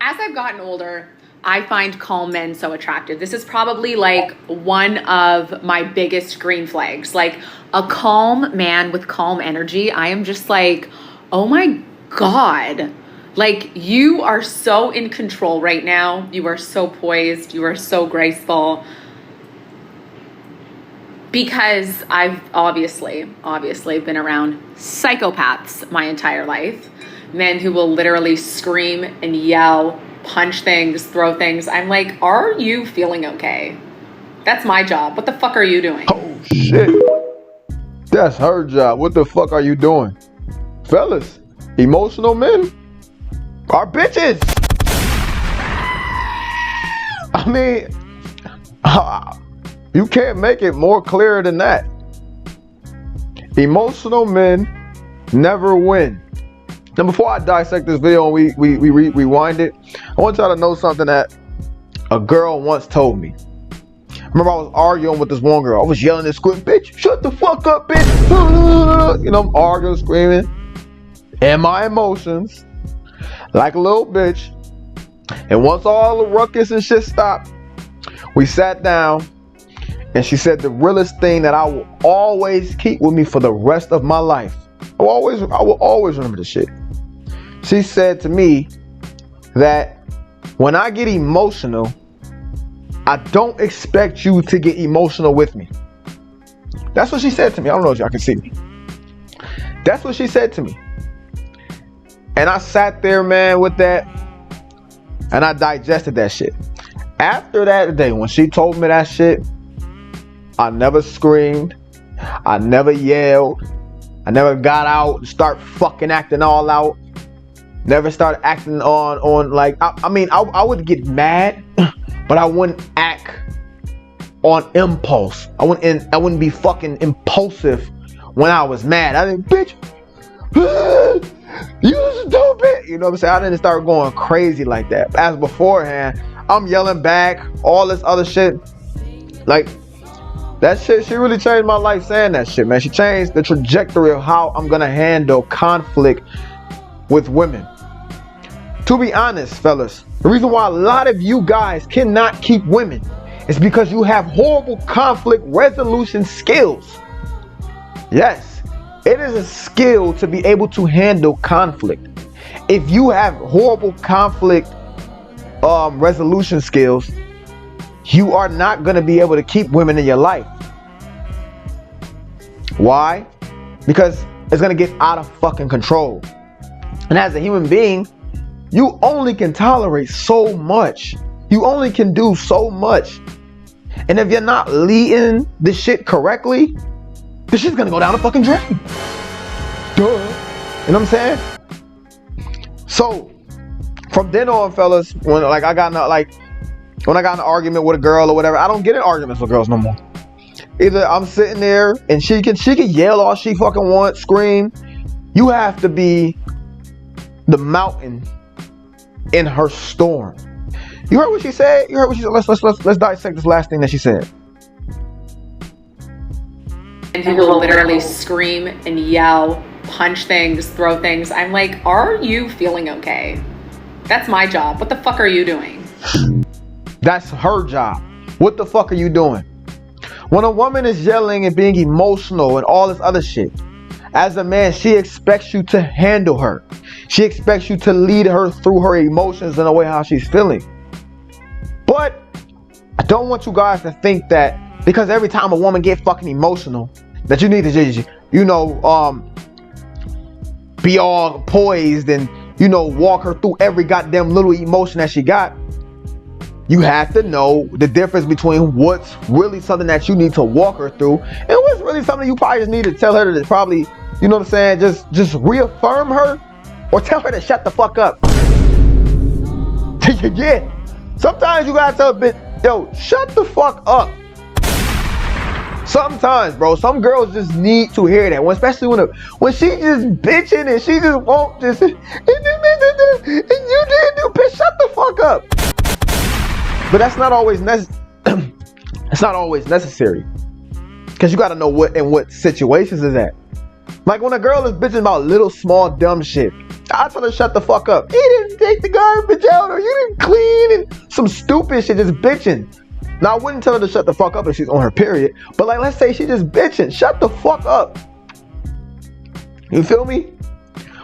As I've gotten older, I find calm men so attractive. This is probably like one of my biggest green flags. Like a calm man with calm energy. I am just like, oh my God. Like you are so in control right now. You are so poised. You are so graceful. Because I've obviously been around psychopaths my entire life. Men who will literally scream and yell, punch things, throw things. I'm like, are you feeling okay? That's my job. What the fuck are you doing? Oh shit. That's her job. What the fuck are you doing? Fellas, emotional men are bitches. I mean, you can't make it more clear than that. Emotional men never win. Now, before I dissect this video and we rewind it, I want y'all to know something that a girl once told me. Remember, I was arguing with this one girl. I was yelling and screaming, bitch, shut the fuck up, bitch. You know, I'm arguing, screaming, and my emotions, like a little bitch. And once all the ruckus and shit stopped, we sat down, and she said the realest thing that I will always keep with me for the rest of my life. I will always remember this shit. She said to me that when I get emotional, I don't expect you to get emotional with me. That's what she said to me. I don't know if y'all can see me. That's what she said to me. And I sat there, man, with that, and I digested that shit. After that day, when she told me that shit, I never screamed. I never yelled. I never got out and start fucking acting all out. Never started acting on like, I mean, I would get mad, but I wouldn't act on impulse. I wouldn't be fucking impulsive when I was mad. I didn't, bitch, you stupid. You know what I'm saying? I didn't start going crazy like that. As beforehand, I'm yelling back, all this other shit. Like, that shit, she really changed my life saying that shit, man. She changed the trajectory of how I'm gonna handle conflict with women. To be honest, fellas, the reason why a lot of you guys cannot keep women is because you have horrible conflict resolution skills. Yes, it is a skill to be able to handle conflict. If you have horrible conflict resolution skills, you are not going to be able to keep women in your life. Why? Because it's going to get out of fucking control. And as a human being, you only can tolerate so much. You only can do so much. And if you're not leading the shit correctly, the shit's going to go down the fucking drain. Duh. You know what I'm saying? So, from then on, fellas, when I got in an argument with a girl or whatever, I don't get in arguments with girls no more. Either I'm sitting there and she can yell all she fucking wants, scream. You have to be the mountain in her storm. You heard what she said? You heard what she said? Let's dissect this last thing that she said. And who will literally scream and yell, punch things, throw things. I'm like, are you feeling okay? That's my job. What the fuck are you doing? That's her job. What the fuck are you doing? When a woman is yelling and being emotional and all this other shit, as a man, she expects you to handle her. She expects you to lead her through her emotions in a way how she's feeling. But I don't want you guys to think that because every time a woman gets fucking emotional, that you need to just, be all poised and, walk her through every goddamn little emotion that she got. You have to know the difference between what's really something that you need to walk her through and what's really something you probably just need to tell her to probably, you know what I'm saying, just reaffirm her or tell her to shut the fuck up. Yeah. Sometimes you gotta tell a bitch, yo, shut the fuck up. Sometimes, bro, some girls just need to hear that, especially when she just bitching and she just won't just, and you didn't do, bitch, shut the fuck up. But that's not always necessary. Because you got to know what situations is that. Like when a girl is bitching about little small dumb shit. I tell her shut the fuck up. He didn't take the garbage out, or you didn't clean, and some stupid shit, just bitching. Now I wouldn't tell her to shut the fuck up if she's on her period, but like let's say she just bitching, shut the fuck up. You feel me?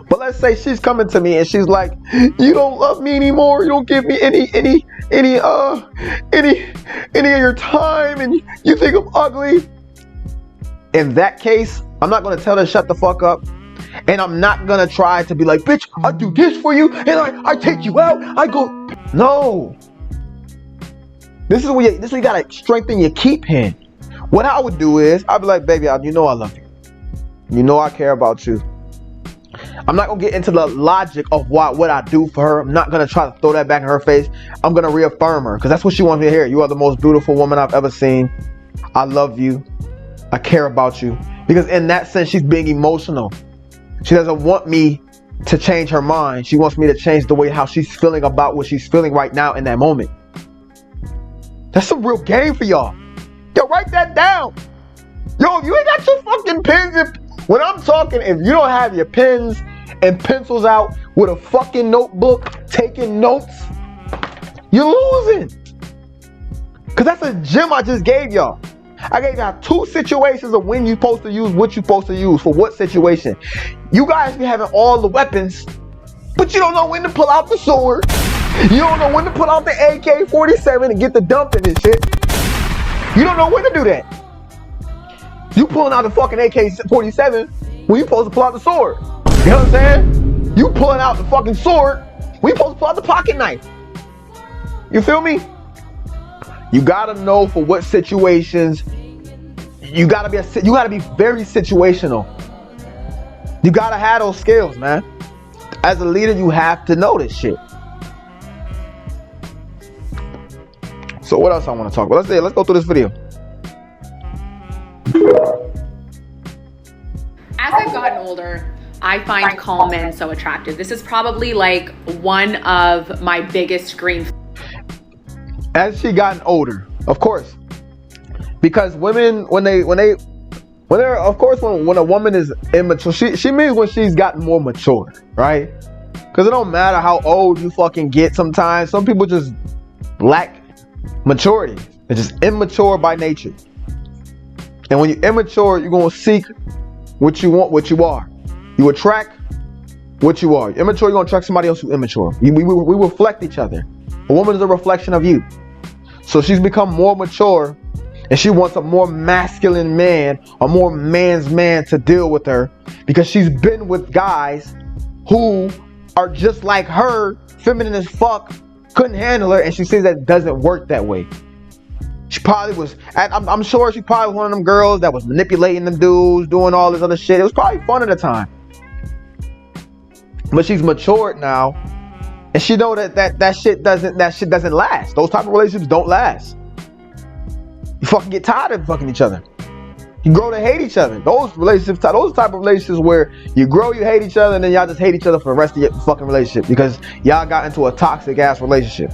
But let's say she's coming to me and she's like, you don't love me anymore, you don't give me any of your time, and you think I'm ugly. In that case, I'm not gonna tell her to shut the fuck up. And I'm not gonna try to be like, bitch, I do this for you, and I take you out, I go. No. This is where you gotta strengthen your keep hand. What I would do is, I'd be like, baby, you know I love you. You know I care about you. I'm not gonna get into the logic of what I do for her. I'm not gonna try to throw that back in her face. I'm gonna reaffirm her, because that's what she wants me to hear. You are the most beautiful woman I've ever seen. I love you. I care about you. Because in that sense, she's being emotional. She doesn't want me to change her mind. She wants me to change the way how she's feeling about what she's feeling right now in that moment. That's some real game for y'all. Yo, write that down. Yo, if you ain't got your fucking pens, when I'm talking, if you don't have your pens and pencils out with a fucking notebook, taking notes, you're losing. Because that's a gem I just gave y'all. I gave y'all 2 situations of when you're supposed to use what you're supposed to use for what situation. You guys be having all the weapons, but you don't know when to pull out the sword. You don't know when to pull out the AK-47 and get the dumping and shit. You don't know when to do that. You pulling out the fucking AK-47 when you supposed to pull out the sword. You know what I'm saying? You pulling out the fucking sword when you supposed to pull out the pocket knife. You feel me? You gotta know for what situations. You gotta be very situational. You gotta have those skills, man. As a leader, you have to know this shit. So what else I want to talk about? Let's go through this video. As I've gotten older, I find calm men so attractive. This is probably like one of my biggest green flags. As she gotten older, of course, because women when a woman is immature, she means when she's gotten more mature, right? Because it don't matter how old you fucking get. Sometimes some people just lack maturity. They're just immature by nature. And when you're immature, you're gonna seek what you want, what you are. You attract what you are. You're immature, you're gonna attract somebody else who's immature. We reflect each other. A woman is a reflection of you. So she's become more mature, and she wants a more masculine man, a more man's man to deal with her, because she's been with guys who are just like her, feminine as fuck, couldn't handle her, and she says that it doesn't work that way. She probably was, I'm sure she probably was one of them girls that was manipulating them dudes, doing all this other shit. It was probably fun at the time. But she's matured now, and she know that shit doesn't last. Those type of relationships don't last. You fucking get tired of fucking each other. You grow to hate each other. Those type of relationships where you grow, you hate each other, and then y'all just hate each other for the rest of your fucking relationship because y'all got into a toxic ass relationship.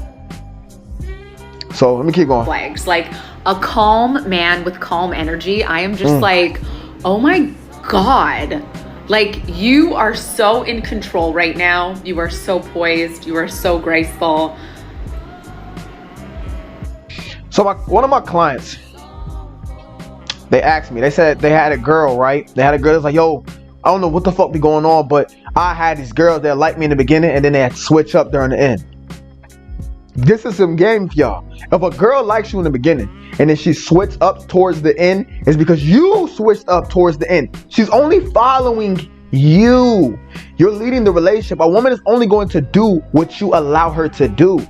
So let me keep going. Flags, like a calm man with calm energy. I am just like, oh my God. Like, you are so in control right now. You are so poised. You are so graceful. So one of my clients, they asked me, they said they had a girl, right? They had a girl that's like, yo, I don't know what the fuck be going on, but I had these girls that liked me in the beginning and then they had to switch up during the end. This is some game for y'all. If a girl likes you in the beginning and then she switched up towards the end, it's because you switched up towards the end. She's only following you. You're leading the relationship. A woman is only going to do what you allow her to do.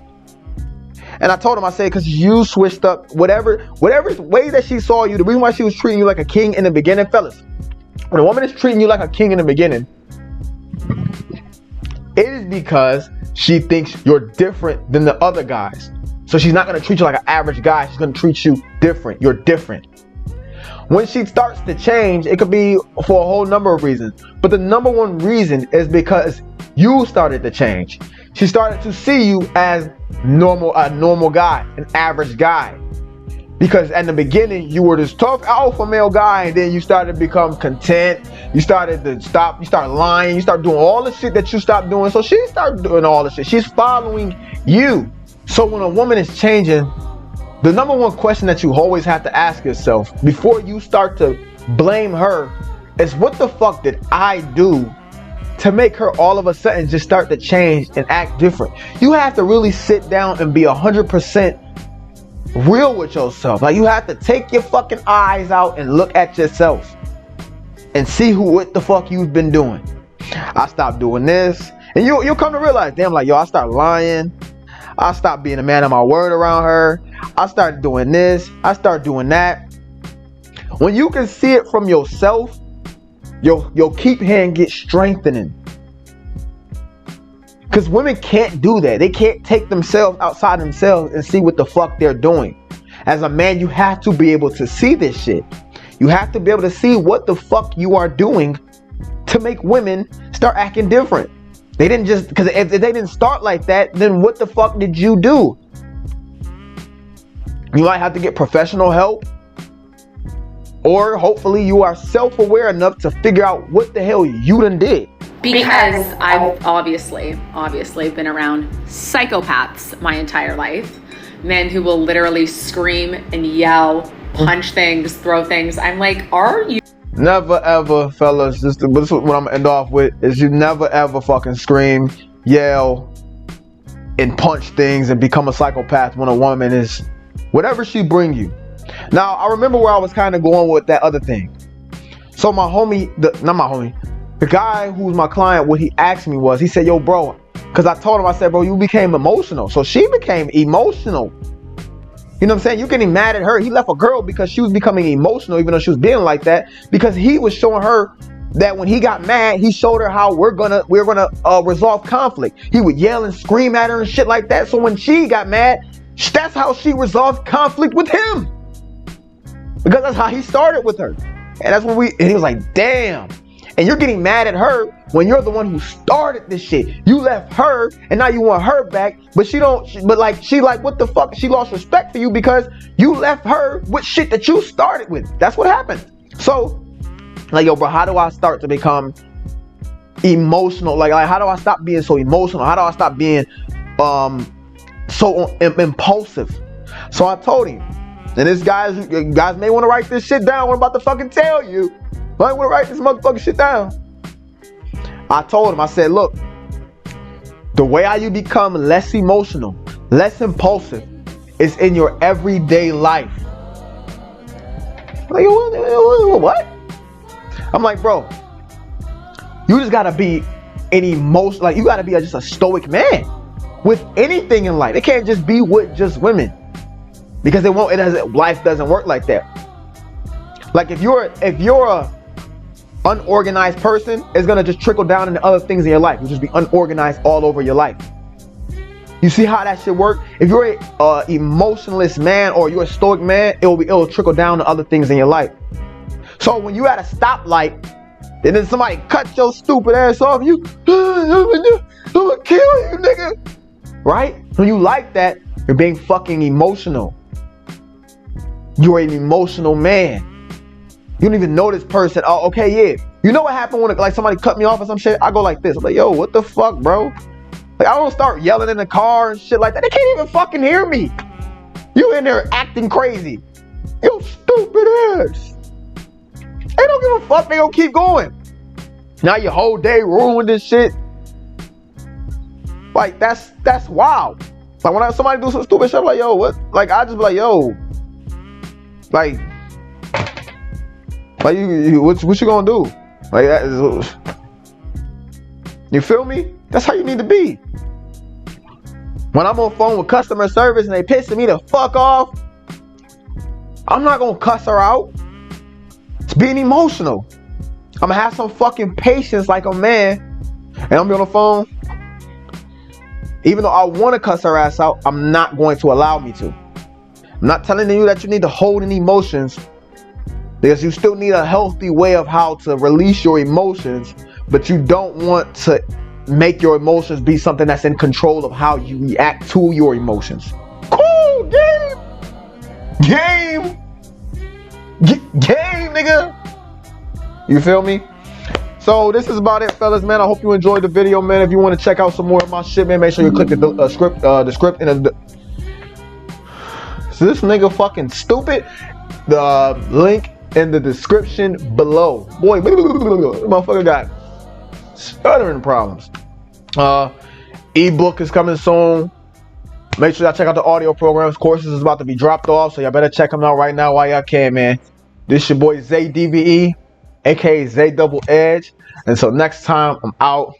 And I told him, I said, because you switched up, whatever way that she saw you, the reason why she was treating you like a king in the beginning, fellas, when a woman is treating you like a king in the beginning, it is because she thinks you're different than the other guys. So she's not going to treat you like an average guy. She's going to treat you different. You're different. When she starts to change, it could be for a whole number of reasons. But the number one reason is because you started to change. She started to see you as a normal guy, an average guy. Because in the beginning, you were this tough alpha male guy, and then you started to become content. You started to stop, you start lying, you start doing all the shit that you stopped doing. So she started doing all the shit. She's following you. So when a woman is changing, the number one question that you always have to ask yourself before you start to blame her is, what the fuck did I do to make her all of a sudden just start to change and act different? You have to really sit down and be 100% real with yourself. Like, you have to take your fucking eyes out and look at yourself and see what the fuck you've been doing. I stopped doing this, and you'll come to realize, damn, like, yo, I started lying. I stopped being a man of my word around her. I started doing this. I started doing that. When you can see it from yourself, your keep hand gets strengthening. Because women can't do that. They can't take themselves outside themselves and see what the fuck they're doing. As a man, you have to be able to see this shit. You have to be able to see what the fuck you are doing to make women start acting different. They didn't just, because if they didn't start like that, then what the fuck did you do? You might have to get professional help. Or hopefully you are self-aware enough to figure out what the hell you done did. Because I've obviously been around psychopaths my entire life. Men who will literally scream and yell, punch things, throw things. I'm like, are you? Never ever, fellas, this is what I'm gonna end off with, is you never ever fucking scream, yell, and punch things and become a psychopath when a woman is whatever she bring you. Now, I remember where I was kind of going with that other thing. So my homie, the guy who's my client, what he asked me was, he said, yo, bro, because I told him, I said, bro, you became emotional. So she became emotional. You know what I'm saying? You're getting mad at her. He left a girl because she was becoming emotional, even though she was being like that, because he was showing her that when he got mad, he showed her how we're gonna resolve conflict. He would yell and scream at her and shit like that. So when she got mad, that's how she resolved conflict with him. Because that's how he started with her. And that's when and he was like, damn. And you're getting mad at her when you're the one who started this shit. You left her and now you want her back, but she like, what the fuck? She lost respect for you because you left her with shit that you started with. That's what happened. So, like, yo, bro, how do I start to become emotional? Like how do I stop being so emotional? How do I stop being so impulsive? So I told him, and this guys may want to write this shit down. What I'm about to fucking tell you. But I want to write this motherfucking shit down. I told him, I said, look, the way how you become less emotional, less impulsive, is in your everyday life. Like, what? I'm like, bro, you just gotta be an emotion, like you gotta be just a stoic man with anything in life. It can't just be with just women, because life doesn't work like that. Like if you're a unorganized person, it's gonna just trickle down into other things in your life. You'll just be unorganized all over your life. You see how that should work? If you're a emotionless man or you're a stoic man, it'll trickle down to other things in your life. So when you at a stoplight, and then somebody cut your stupid ass off, I'm gonna kill you, nigga. Right? When you like that, you're being fucking emotional. You're an emotional man. You don't even know this person. Oh, okay, yeah. You know what happened when like somebody cut me off or some shit? I go like this. I'm like, yo, what the fuck, bro? Like, I don't start yelling in the car and shit like that. They can't even fucking hear me. You in there acting crazy. Yo, stupid ass. They don't give a fuck. They gonna keep going. Now your whole day ruined this shit. Like, that's wild. Like, when somebody do some stupid shit, I'm like, yo, what? Like, I just be like, yo. Like what you gonna do? Like that is, you feel me? That's how you need to be. When I'm on phone with customer service and they pissing me the fuck off, I'm not gonna cuss her out. It's being emotional. I'm gonna have some fucking patience like a man, and I'm gonna be on the phone. Even though I want to cuss her ass out, I'm not going to allow me to. I'm not telling you that you need to hold in emotions, because you still need a healthy way of how to release your emotions, but you don't want to make your emotions be something that's in control of how you react to your emotions. Cool, game. Game! Game, nigga! You feel me? So this is about it, fellas, man. I hope you enjoyed the video, man. If you want to check out some more of my shit, man, make sure you click the script in the... So this nigga fucking stupid. The link in the description below. Boy, motherfucker got stuttering problems. Ebook is coming soon. Make sure y'all check out the audio programs. Courses is about to be dropped off, so y'all better check them out right now while y'all can, man. This your boy zaybmw, aka Zay Double Edge. Until next time, I'm out.